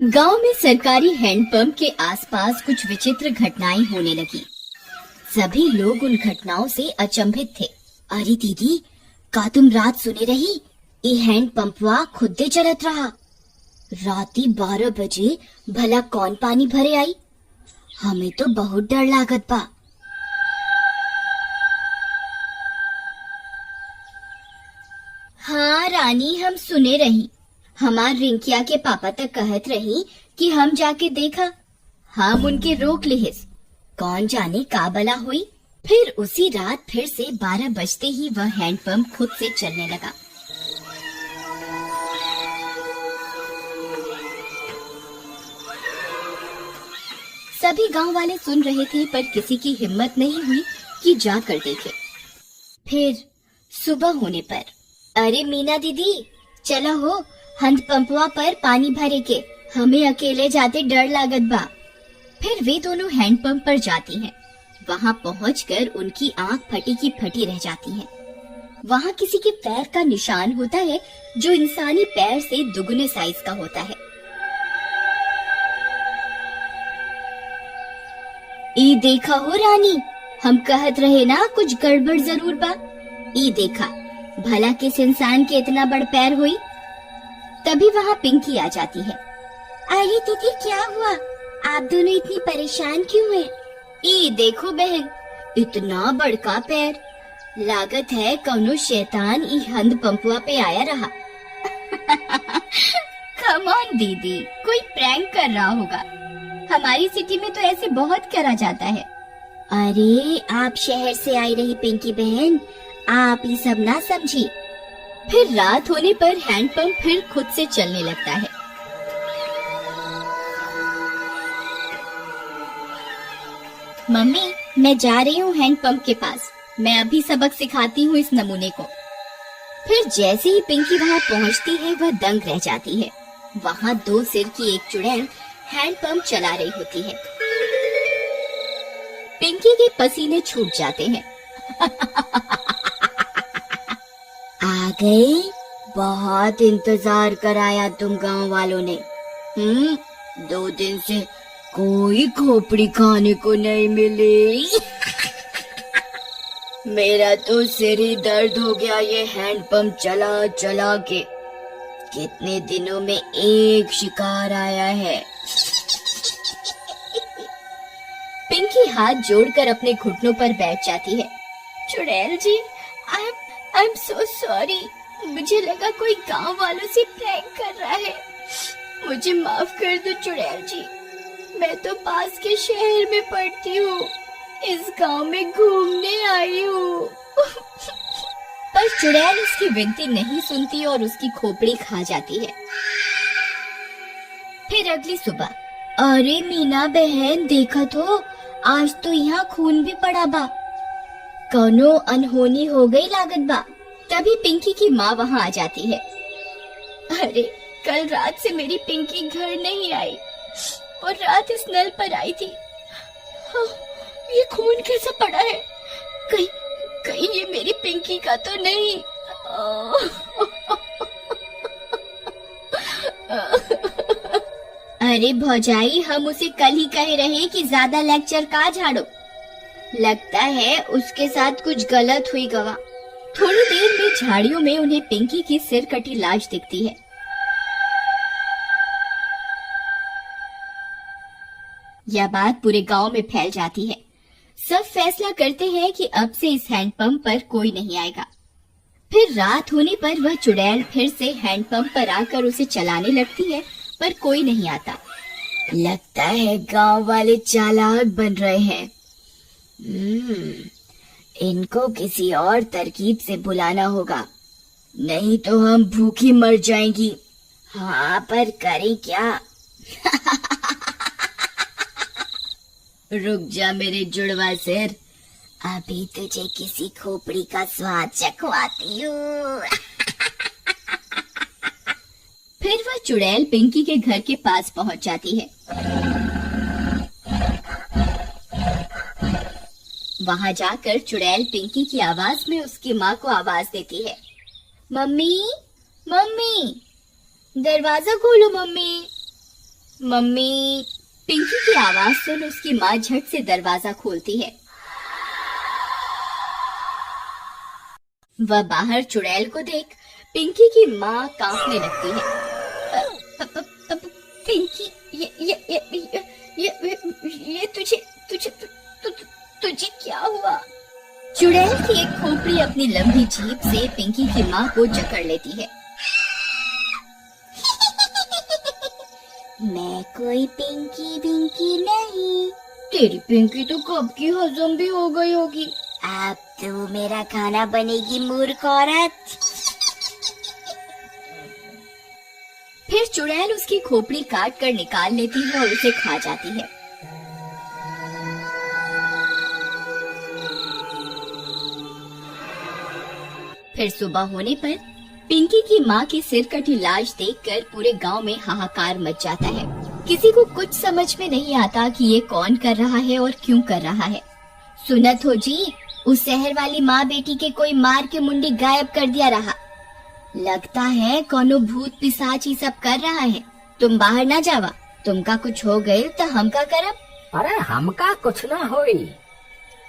गांव में सरकारी हैंडपंप के आसपास कुछ विचित्र घटनाएं होने लगी। सभी लोग उन घटनाओं से अचंभित थे। अरे दीदी, का तुम रात सुने रही? ये हैंडपंपवा खुदे चलत रहा। राती 12 बजे भला कौन पानी भरे आई? हमें तो बहुत डर लागत बा। हाँ रानी, हम सुने रही। हमार रिंकिया के पापा तक कहत रही कि हम जाके देखा। हम उनके रोक लिहिस। कौन जाने का बला हुई। फिर उसी रात फिर से 12 बजते ही वह हैंडपंप खुद से चलने लगा। सभी गांव वाले सुन रहे थे, पर किसी की हिम्मत नहीं हुई कि जाकर देखे। फिर सुबह होने पर, अरे मीना दीदी, चला हो हैंडपंपवा पर पानी भरे के, हमें अकेले जाते डर लागत बा। फिर वे दोनों हैंडपंप पर जाती हैं। वहां पहुंचकर उनकी आंख फटी की फटी रह जाती है। वहां किसी के पैर का निशान होता है जो इंसानी पैर से दुगने साइज का होता है। ई देखा हो रानी, हम कहत रहे ना कुछ गड़बड़ जरूर बा। ई देखा, भला किस इंसान के इतना बड़ पैर हुई। तभी वहां पिंकी आ जाती है। अरे दीदी, क्या हुआ? आप दोनों इतनी परेशान क्यों हैं? ई देखो बहन, इतना बड़का पैर। लागत है कौनो शैतान ई हैंडपंपवा पे आया रहा। कम ऑन दीदी, कोई प्रैंक कर रहा होगा। हमारी सिटी में तो ऐसे बहुत करा जाता है। अरे आप शहर से आई रही पिंकी बहन, आप ये सब ना समझी। फिर रात होने पर हैंडपंप फिर खुद से चलने लगता है। मम्मी, मैं जा रही हूँ हैंडपंप के पास। मैं अभी सबक सिखाती हूँ इस नमूने को। फिर जैसे ही पिंकी वहाँ पहुँचती है, वह दंग रह जाती है। वहाँ 2 सिर की एक चुड़ैल हैंडपंप चला रही होती है। पिंकी के पसीने छूट जाते हैं। आ गई? बहुत इंतजार कराया तुम गांव वालों ने। 2 दिन से कोई खोपड़ी खाने को नहीं मिली। मेरा तो सिर ही दर्द हो गया ये हैंडपंप चला चला के। कितने दिनों में एक शिकार आया है। पिंकी हाथ जोड़कर अपने घुटनों पर बैठ जाती है। चुड़ैल जी, आई एम सो सॉरी। मुझे लगा कोई गांव वालों से प्रैंक कर रहा है। मुझे माफ कर दो चुड़ैल जी। मैं तो पास के शहर में पढ़ती हूँ, इस गांव में घूमने आई हूँ। पर चुड़ैल उसकी विनती नहीं सुनती और उसकी खोपड़ी खा जाती है। फिर अगली सुबह, अरे मीना बहन, देखा तो आज तो यहाँ खून भी पड़ा बा। कौनो अनहोनी हो गई लागत बा। तभी पिंकी की माँ वहाँ आ जाती है। अरे कल रात से मेरी पिंकी घर नहीं आई और रात इस नल पर आई थी। ये खून कैसा पड़ा है? कहीं ये मेरी पिंकी का तो नहीं? अरे भौजाई, हम उसे कल ही कह रहे कि ज्यादा लेक्चर का झाड़ो। लगता है उसके साथ कुछ गलत हुई गवा। थोड़ी देर में झाड़ियों में उन्हें पिंकी की सिर कटी लाश दिखती है। यह बात पूरे गांव में फैल जाती है। सब फैसला करते हैं कि अब से इस हैंडपंप पर कोई नहीं आएगा। फिर रात होने पर वह चुड़ैल फिर से हैंडपंप पर आकर उसे चलाने लगती है, पर कोई नहीं आता। लगता है गांव वाले चालाक बन रहे हैं। इनको किसी और तरकीब से बुलाना होगा, नहीं तो हम भूखी मर जाएंगी। हाँ, पर करें क्या? रुक जा मेरे जुड़वा सिर, अभी तुझे किसी खोपड़ी का स्वाद चखवाती हूँ। फिर वह चुड़ैल पिंकी के घर के पास पहुंच जाती है। वहां जाकर चुड़ैल पिंकी की आवाज में उसकी माँ को आवाज देती है। मम्मी, मम्मी, दरवाजा खोलो मम्मी। मम्मी। पिंकी की आवाज सुन उसकी माँ झट से दरवाजा खोलती है। वह बाहर चुड़ैल को देख पिंकी की माँ कांपने लगती है। पिंकी, ये तुझे क्या हुआ? चुड़ैल की एक खोपड़ी अपनी लंबी जीभ से पिंकी की माँ को जकड़ लेती है। मैं कोई पिंकी विंकी नहीं। तेरी पिंकी तो कब की हजम भी हो गई होगी। अब तो मेरा खाना बनेगी मूर्ख औरत। फिर चुड़ैल उसकी खोपड़ी काट कर निकाल लेती है और उसे खा जाती है। फिर सुबह होने पर पिंकी की माँ की सिर कटी लाश देखकर पूरे गांव में हाहाकार मच जाता है। किसी को कुछ समझ में नहीं आता कि ये कौन कर रहा है और क्यों कर रहा है। सुनत हो जी, उस शहर वाली माँ बेटी के कोई मार के मुंडी गायब कर दिया रहा। लगता है कोनो भूत पिशाच ही सब कर रहा है। तुम बाहर ना जावा, तुमका कुछ हो गए तो हम का करब? अरे हमका कुछ ना होई।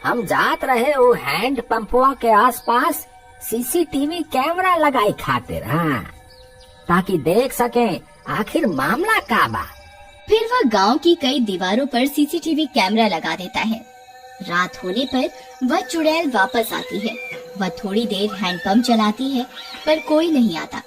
हम जात रहे वो हैंड पंपवा के आसपास सीसीटीवी कैमरा लगाई खातिर, हाँ, ताकि देख सके आखिर मामला का बा। फिर वह गांव की कई दीवारों पर सीसीटीवी कैमरा लगा देता है। रात होने पर वह चुड़ैल वापस आती है। वह थोड़ी देर हैंडपंप चलाती है पर कोई नहीं आता।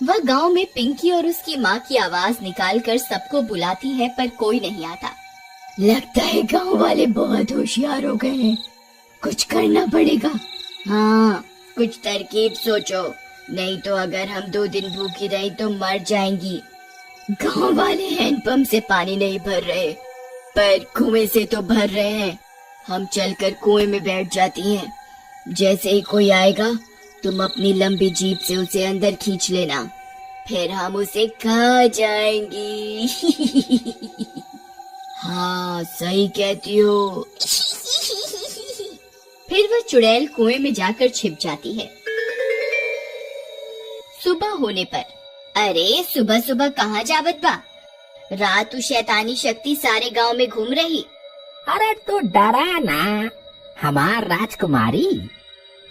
वह गांव में पिंकी और उसकी माँ की आवाज निकालकर सबको बुलाती है पर कोई नहीं आता। लगता है गांव वाले बहुत होशियार हो गए हैं। कुछ करना पड़ेगा। हाँ, कुछ तरकीब सोचो, नहीं तो अगर हम 2 दिन भूखी रही तो मर जाएंगी। गांव वाले हैंडपंप से पानी नहीं भर रहे पर कुएं से तो भर रहे हैं। हम चलकर कुएं में बैठ जाती हैं। जैसे ही कोई आएगा तुम अपनी लंबी जीभ से उसे अंदर खींच लेना, फिर हम उसे खा जाएंगी। हाँ, सही कहती हो। फिर वह चुड़ैल कुएं में जाकर छिप जाती है। सुबह होने पर, अरे सुबह सुबह कहाँ जावत बा? रात शैतानी शक्ति सारे गांव में घूम रही। अरे तू डरा ना, हमार राजकुमारी,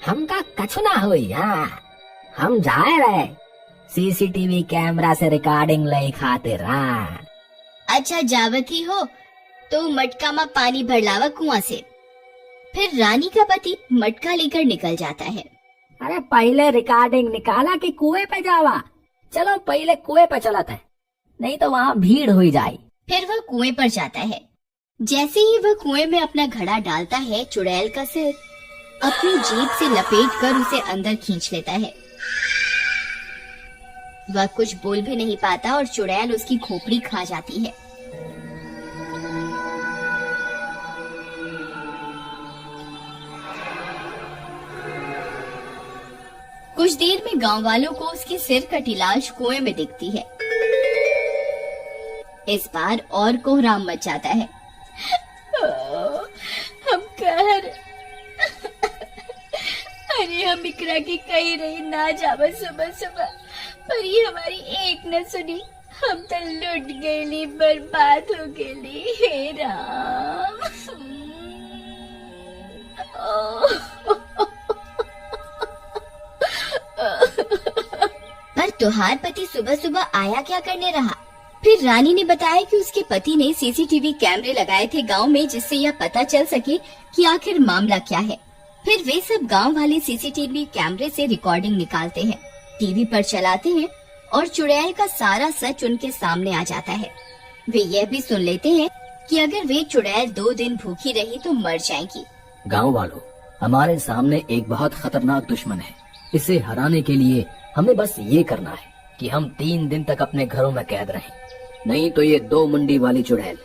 हमका कछु ना हुई। हाँ, हम जाए रहे सीसीटीवी कैमरा से रिकॉर्डिंग ले खातिर। हाँ, अच्छा जावत ही हो तो मटका में पानी भर लावा कुआं से। फिर रानी का पति मटका लेकर निकल जाता है। अरे पहले रिकॉर्डिंग निकाला कि कुएं पे जावा? चलो पहले कुएं पे चलता है, नहीं तो वहाँ भीड़ हो जाए। फिर वह कुएं पर जाता है। जैसे ही वह कुएं में अपना घड़ा डालता है, चुड़ैल का सिर अपनी जीभ से लपेटकर उसे अंदर खींच लेता है। वह कुछ बोल भी नहीं पाता और चुड़ैल उसकी खोपड़ी खा जाती है। कुछ देर में गांव वालों को उसकी सिर कटी लाश कुएं में दिखती है। इस बार और कोहराम मच जाता है। हम कर अरे हम इकरा की कही रही ना जावा सुबह सुबह, पर ये हमारी एक न सुनी। हम तो लुट गईली, बर्बाद हो गईली। हे राम। पर तुहार पति सुबह सुबह आया क्या करने रहा? फिर रानी ने बताया कि उसके पति ने सीसीटीवी कैमरे लगाए थे गांव में, जिससे यह पता चल सके कि आखिर मामला क्या है। फिर वे सब गांव वाले सीसीटीवी कैमरे से रिकॉर्डिंग निकालते हैं, टीवी पर चलाते हैं और चुड़ैल का सारा सच उनके सामने आ जाता है। वे यह भी सुन लेते हैं कि अगर वे चुड़ैल 2 दिन भूखी रही तो मर जाएगी। गांव वालों, हमारे सामने एक बहुत खतरनाक दुश्मन है। इसे हराने के लिए हमें बस ये करना है कि हम 3 दिन तक अपने घरों में कैद रहें, नहीं तो ये 2 मुंडी वाली चुड़ैल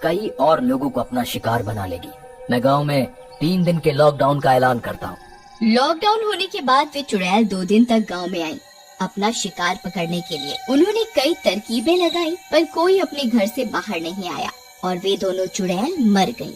कई और लोगों को अपना शिकार बना लेगी। मैं गांव में 3 दिन के लॉकडाउन का ऐलान करता हूँ। लॉकडाउन होने के बाद वे चुड़ैल 2 दिन तक गांव में आई अपना शिकार पकड़ने के लिए। उन्होंने कई तरकीबें लगाई पर कोई अपने घर से बाहर नहीं आया और वे दोनों चुड़ैल मर गईं।